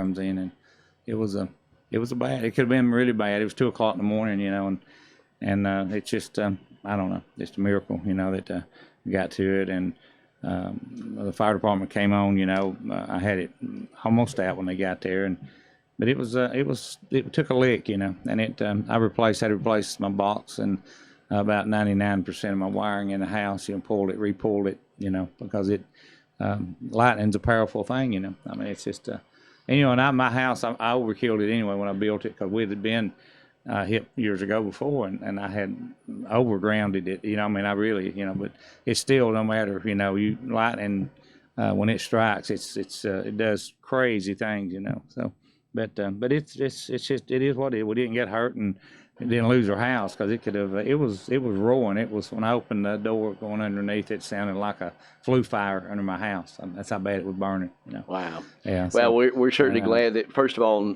comes in, and it was a bad. It could have been really bad. It was 2 o'clock in the morning, and it's just I don't know, just a miracle, that we got to it, and the fire department came on. I had it almost out when they got there, but it took a lick, and I had to replace my box and about 99% of my wiring in the house, repulled it, because lightning's a powerful thing, I mean, it's just, and my house, I overkilled it anyway when I built it, because we had been hit years ago before, and I had overgrounded it, I mean, I really, but it's still, no matter, lightning, when it strikes, it does crazy things, so, but it's just, it is what it is. We didn't get hurt, and didn't lose our house, because it could have, it was roaring. It was, when I opened the door going underneath, it sounded like a flue fire under my house. I mean, that's how bad it was burning, Wow. Yeah. Well, we're certainly glad that, first of all,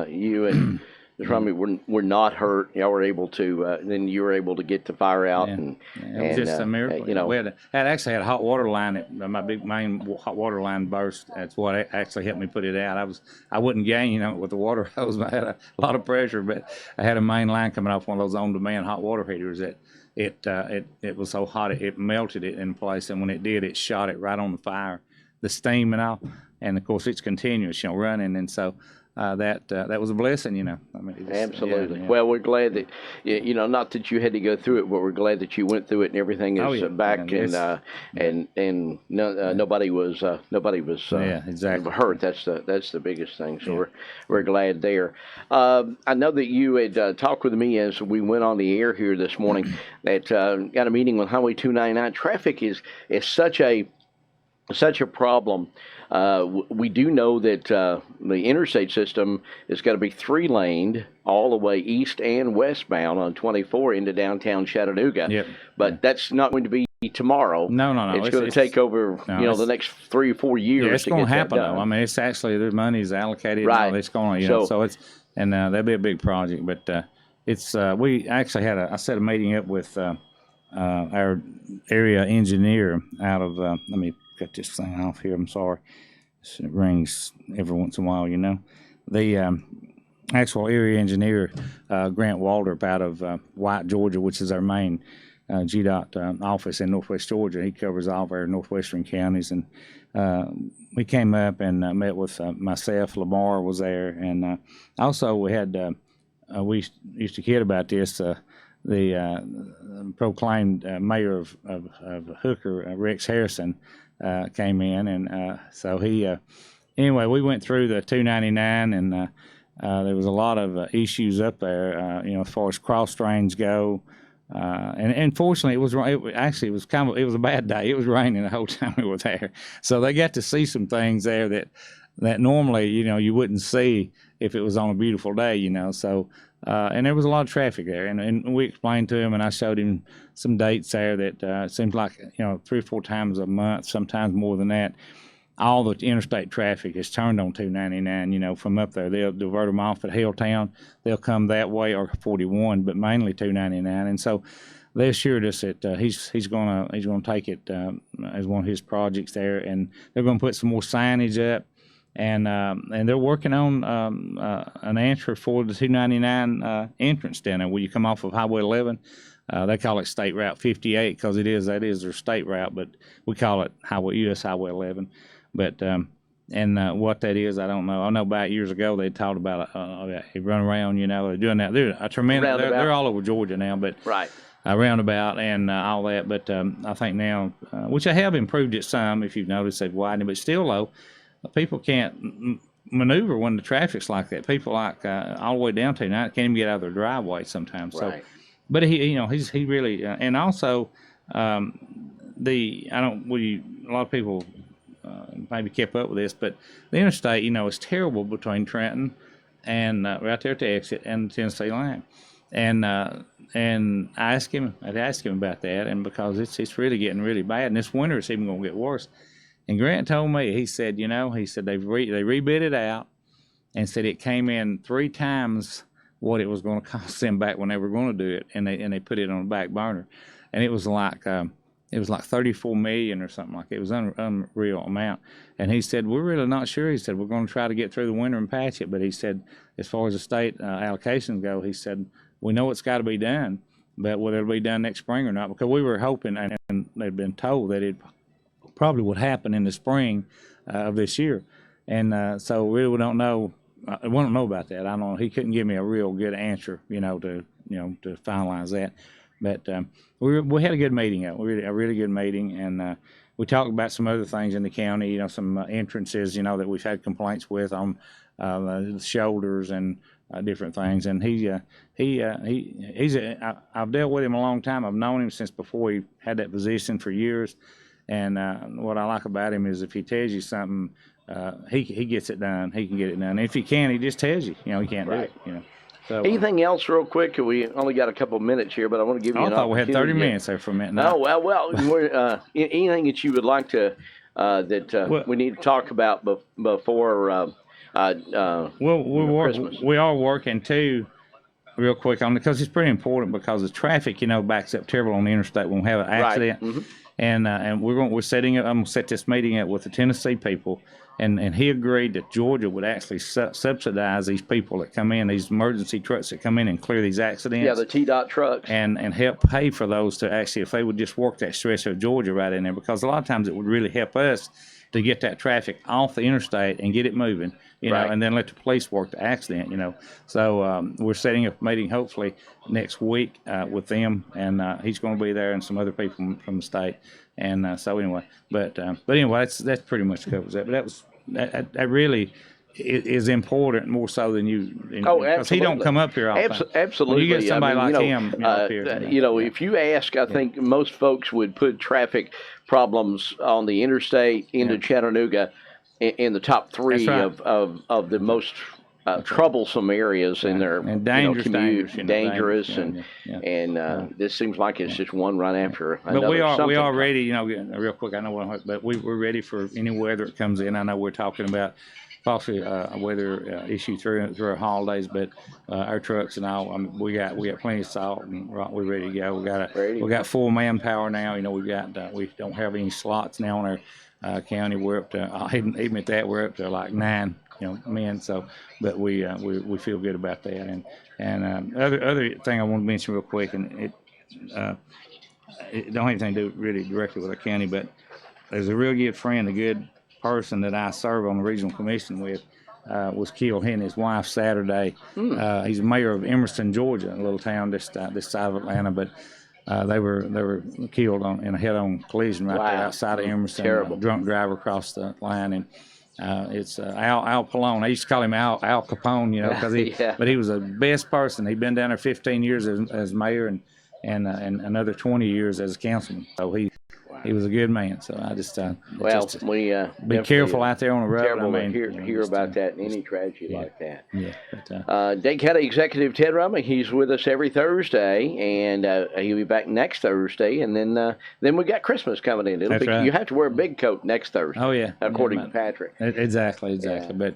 you and Ms. Rumley were not hurt. Y'all were able to, then you were able to get the fire out. It was just a miracle. We had actually had a hot water line. My big main hot water line burst. That's what actually helped me put it out. I wouldn't gain, with the water hose. I had a lot of pressure, but I had a main line coming off one of those on-demand hot water heaters that it was so hot it melted it in place, and when it did, it shot it right on the fire, the steam and all. And of course, it's continuous, running, and so. That was a blessing, I mean, absolutely. Yeah. Well, we're glad that not that you had to go through it, but we're glad that you went through it and everything is back, and nobody was exactly hurt. That's the biggest thing. So we're glad there. I know that you had talked with me as we went on the air here this morning that got a meeting on Highway 299. Traffic is such a problem. We do know that the interstate system is going to be 3-laned all the way east and westbound on 24 into downtown Chattanooga. Yep. But that's not going to be tomorrow. No. It's going to take over, the next 3 or 4 years. Yeah, it's to going to get happen, that done. though. I mean, it's actually, their money's allocated. Right. It's going to, so it's, and that'll be a big project. But we actually I set a meeting up with our area engineer out of, let me cut this thing off here. I'm sorry. It rings every once in a while, The actual area engineer, Grant Waldrop, out of White, Georgia, which is our main GDOT office in Northwest Georgia. He covers all of our northwestern counties. And we came up and met with myself. Lamar was there. And also we had, we used to kid about this, the proclaimed mayor of Hooker, Rex Harrison, came in, and so he anyway, we went through the 299, and there was a lot of issues up there, as far as cross drains go, and fortunately it was a bad day. It was raining the whole time we were there, so they got to see some things there that normally you wouldn't see if it was on a beautiful day, so and there was a lot of traffic there, and we explained to him, and I showed him some dates there that it seems like 3 or 4 times a month, sometimes more than that, all the interstate traffic is turned on 299, from up there. They'll divert them off at Hilltown. They'll come that way, or 41, but mainly 299. And so they assured us that he's gonna take it as one of his projects there, and they're gonna put some more signage up. And they're working on an answer for the 299 entrance down there where you come off of Highway 11. They call it State Route 58 because that is their state route, but we call it US Highway 11. But what that is, I don't know. I know about years ago they talked about they run around, they're doing that. They're a tremendous. They're all over Georgia now, but right. Roundabout and all that. But I think now, which they have improved it some, if you've noticed, they've widened, but still though. People can't maneuver when the traffic's like that. People like all the way down to now can't even get out of their driveway sometimes. Right. So, but he really and also a lot of people maybe kept up with this, but the interstate is terrible between Trenton and right there at the exit and the Tennessee line, and I'd ask him about that, and because it's really getting really bad, and this winter it's even going to get worse. And Grant told me, he said they rebid it out, and said it came in 3 times what it was going to cost them back when they were going to do it, and they put it on the back burner, and it was like it was like 34 million or something like it. It was unreal amount. And he said, we're really not sure. He said, we're going to try to get through the winter and patch it. But he said, as far as the state allocations go, he said, we know it's got to be done, but whether it'll be done next spring or not, because we were hoping, and they'd been told that it probably would happen in the spring of this year. And so we really don't know. We don't know about that. I don't know. He couldn't give me a real good answer, to finalize that. But we had a good meeting. A really good meeting, and we talked about some other things in the county. Some entrances, that we've had complaints with on the shoulders and different things. And I've dealt with him a long time. I've known him since before he had that position for years. And what I like about him is if he tells you something, he gets it done. He can get it done. If he can, he just tells you. He can't do it. So, anything else, real quick? We only got a couple of minutes here, but I want to give you an opportunity. I thought we had 30 minutes there for a minute. No, well, anything that you would like to we need to talk about before Christmas? We are working too, real quick on it, because it's pretty important, because the traffic, backs up terrible on the interstate when we have an accident. Right. Mm-hmm. And we're setting up. I'm gonna set this meeting up with the Tennessee people, and he agreed that Georgia would actually subsidize these people that come in, these emergency trucks that come in and clear these accidents. Yeah, the T-Dot trucks. And help pay for those to actually, if they would just work that stretch of Georgia right in there, because a lot of times it would really help us to get that traffic off the interstate and get it moving, right. And then let the police work the accident, So we're setting up a meeting hopefully next week with them, and he's going to be there and some other people from the state. And so anyway, but anyway, that's pretty much covers that. But that really is important, more so than you. Oh, absolutely. Because he don't come up here all the time. Absolutely. When you get somebody like him up here. If you ask, I think most folks would put traffic problems on the interstate into Chattanooga in the top three right. of the most troublesome areas in their and dangerous, dangerous, and this seems like it's just one right after another. But we are ready. Real quick, I know but we're ready for any weather that comes in. I know we're talking about possibly a weather issue through our holidays, but our trucks and all, we got plenty of salt and we're ready to go. We got full manpower now. We don't have any slots now in our county. We're up to even at that, we're up to like 9 men. So, but we feel good about that. And other thing I want to mention real quick, and it don't have anything to do really directly with our county, but there's a real good friend, a good person that I serve on the regional commission with, was killed. He and his wife Saturday. He's mayor of Emerson, Georgia, a little town this side of Atlanta, but they were killed in a head-on collision right there outside of Emerson. Terrible. Drunk driver crossed the line, and it's Al Pallone. I used to call him Al Capone, because but he was the best person. He'd been down there 15 years as mayor and another 20 years as a councilman. So he was a good man. So I just be careful out there on the road. Terrible to hear about that and any tragedy like that. Yeah. But, Dade County Executive Ted Rumley, he's with us every Thursday, and he'll be back next Thursday, and then we got Christmas coming in. Right. You have to wear a big coat next Thursday. Oh yeah, according to Patrick. Exactly. Yeah. But